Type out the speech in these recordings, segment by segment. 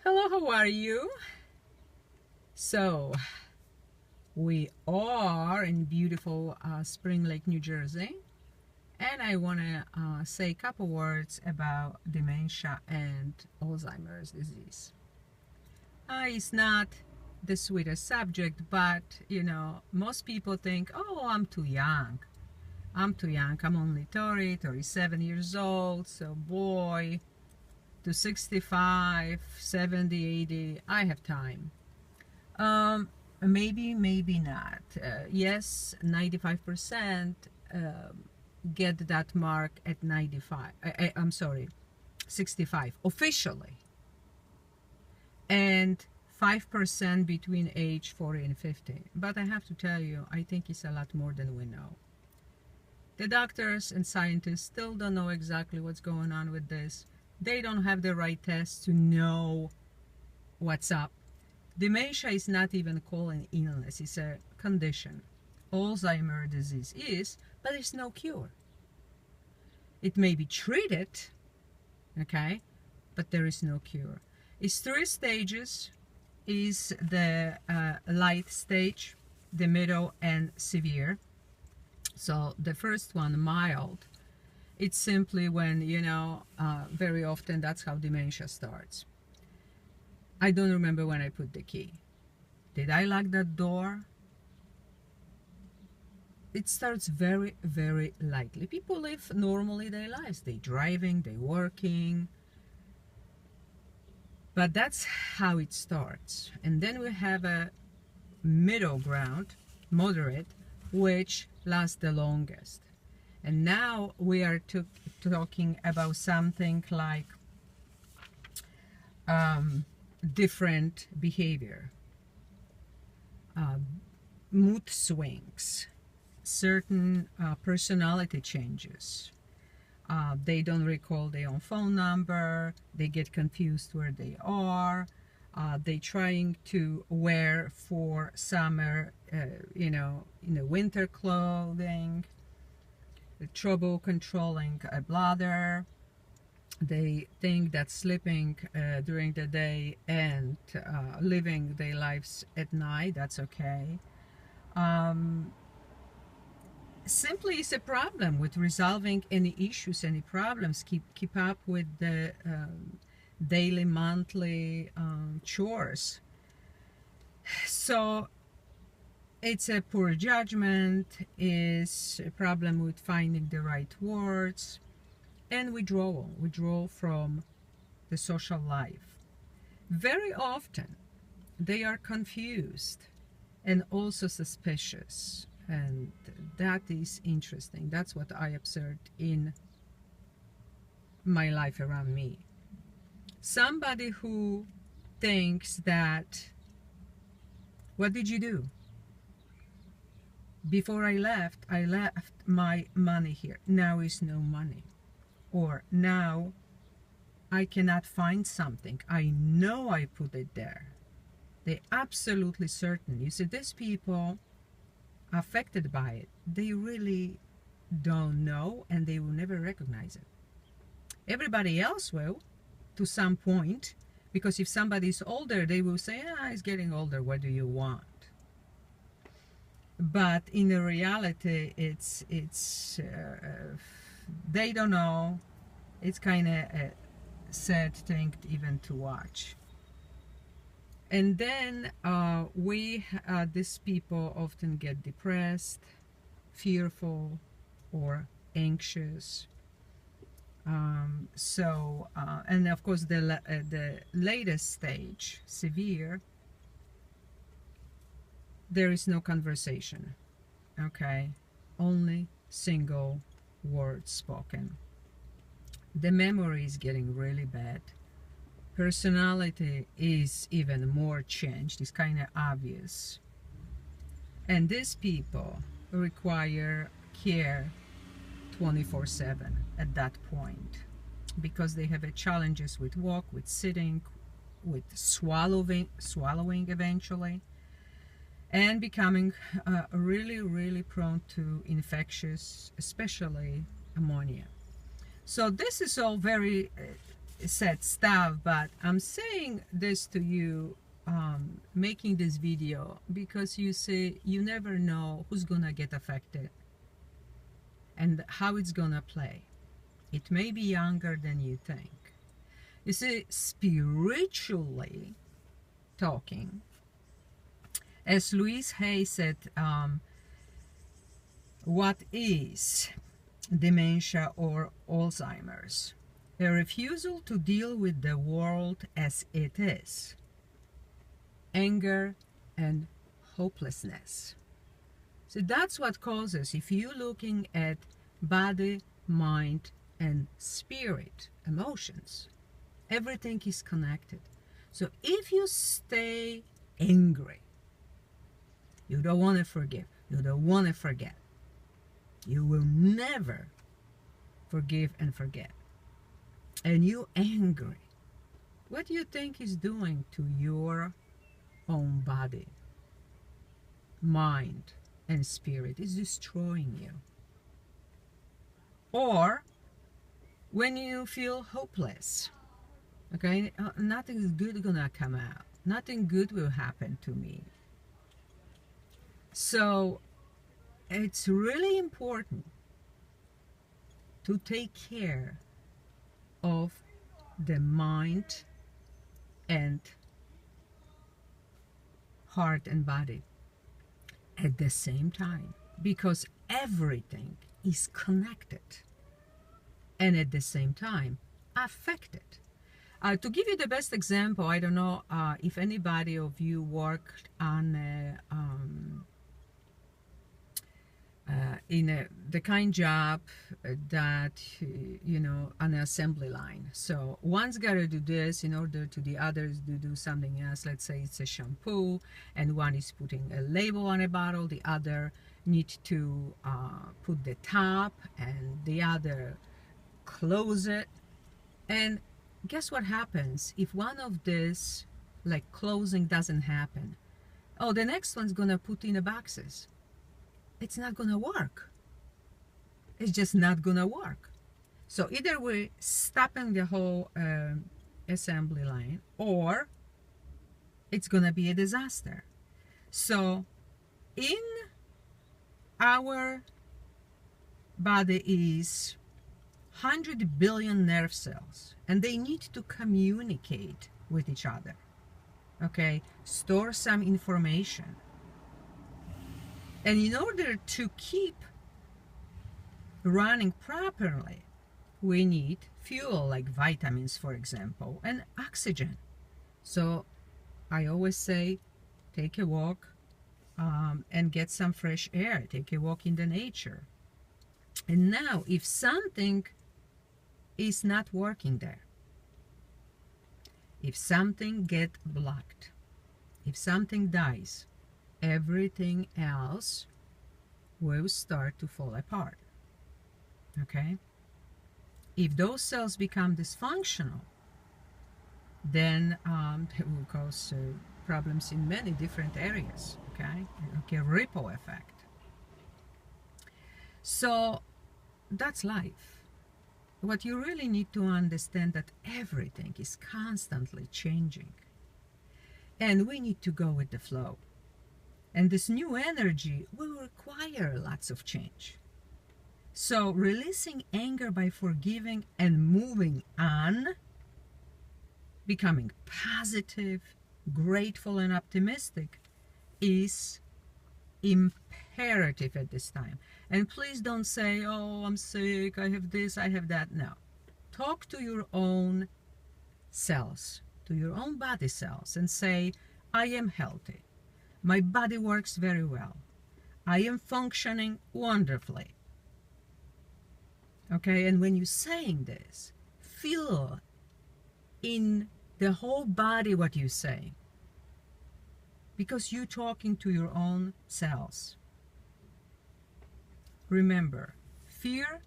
Hello, how are you? So, we are in beautiful Spring Lake, New Jersey, and I want to say a couple words about dementia and Alzheimer's disease. It's not the sweetest subject, but most people think, oh, I'm too young. I'm too young. I'm only 30, 37 years old, so boy, to 65, 70, 80, I have time. Maybe not. Yes, 95% get that mark at 95. I'm sorry, 65 officially, and 5% between age 40 and 50. But I have to tell you, I think it's a lot more than we know. The doctors and scientists still don't know exactly what's going on with this. They don't have the right tests to know what's up. Dementia is not even called an illness, it's a condition. Alzheimer's disease is, but there's no cure. It may be treated, okay, but there is no cure. It's 3 stages. Is the light stage, the middle, and severe. So the first one, mild, it's simply when, very often that's how dementia starts. I don't remember when I put the key. Did I lock that door? It starts very, very lightly. People live normally their lives. They're driving, they're working. But that's how it starts. And then we have a middle ground, moderate, which lasts the longest. And now we are talking about something like different behavior, mood swings, certain personality changes. They don't recall their own phone number, they get confused where they are, they're trying to wear for summer, winter clothing, trouble controlling a bladder. They think that sleeping during the day and living their lives at night, that's okay. Simply it's a problem with resolving any issues, any problems, keep up with the daily, monthly chores. So it's a poor judgment, is a problem with finding the right words, and withdrawal from the social life. Very often they are confused and also suspicious, and that is interesting. That's what I observed in my life around me. Somebody who thinks that, what did you do? Before I left my money here. Now is no money. Or now I cannot find something. I know I put it there. They're absolutely certain. You see, these people affected by it, they really don't know, and they will never recognize it. Everybody else will, to some point, because if somebody is older, they will say, he's getting older, what do you want? But in the reality, it's they don't know. It's kind of a sad thing even to watch. And then these people often get depressed, fearful, or anxious. And of course the latest stage, severe, there is no conversation, okay? Only single words spoken. The memory is getting really bad. Personality is even more changed. It's kind of obvious. And these people require care 24/7 at that point, because they have challenges with walk, with sitting, with swallowing eventually, and becoming really, really prone to infectious, especially ammonia. So this is all very said stuff, but I'm saying this to you, making this video, because you see, you never know who's gonna get affected and how it's gonna play. It may be younger than you think. You see, spiritually talking, as Louise Hay said, what is dementia or Alzheimer's? A refusal to deal with the world as it is. Anger and hopelessness. So that's what causes, if you're looking at body, mind, and spirit, emotions, everything is connected. So if you stay angry, you don't want to forgive, you don't want to forget, you will never forgive and forget, and you're angry, what do you think is doing to your own body, mind, and spirit? Is destroying you. Or when you feel hopeless, okay, nothing is good gonna come out, nothing good will happen to me. So it's really important to take care of the mind and heart and body at the same time, because everything is connected and at the same time affected. To give you the best example, I don't know if anybody of you worked on the kind job that, you know, on an assembly line. So one's got to do this in order to the others to do something else. Let's say it's a shampoo, and one is putting a label on a bottle, the other need to put the top, and the other close it. And guess what happens if one of this, like closing, doesn't happen? Oh, the next one's gonna put in the boxes. It's not gonna work. It's just not gonna work. So either we're stopping the whole assembly line, or it's gonna be a disaster. So in our body is 100 billion nerve cells, and they need to communicate with each other, okay, store some information. And in order to keep running properly, we need fuel, like vitamins, for example, and oxygen. So I always say, take a walk and get some fresh air. Take a walk in the nature. And now, if something is not working there, if something gets blocked, if something dies, everything else will start to fall apart. Okay? If those cells become dysfunctional, then it will cause problems in many different areas. Okay? Okay, ripple effect. So that's life. What you really need to understand, that everything is constantly changing, and we need to go with the flow. And this new energy will require lots of change. So releasing anger by forgiving and moving on, becoming positive, grateful, and optimistic is imperative at this time. And please don't say, oh, I'm sick, I have this, I have that. No. Talk to your own cells, to your own body cells, and say, I am healthy. My body works very well. I am functioning wonderfully. Okay, and when you're saying this, feel in the whole body what you're saying, because you're talking to your own cells. Remember, fear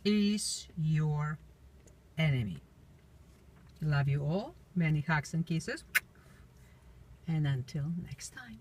is your enemy. Love you all. Many hugs and kisses. And until next time.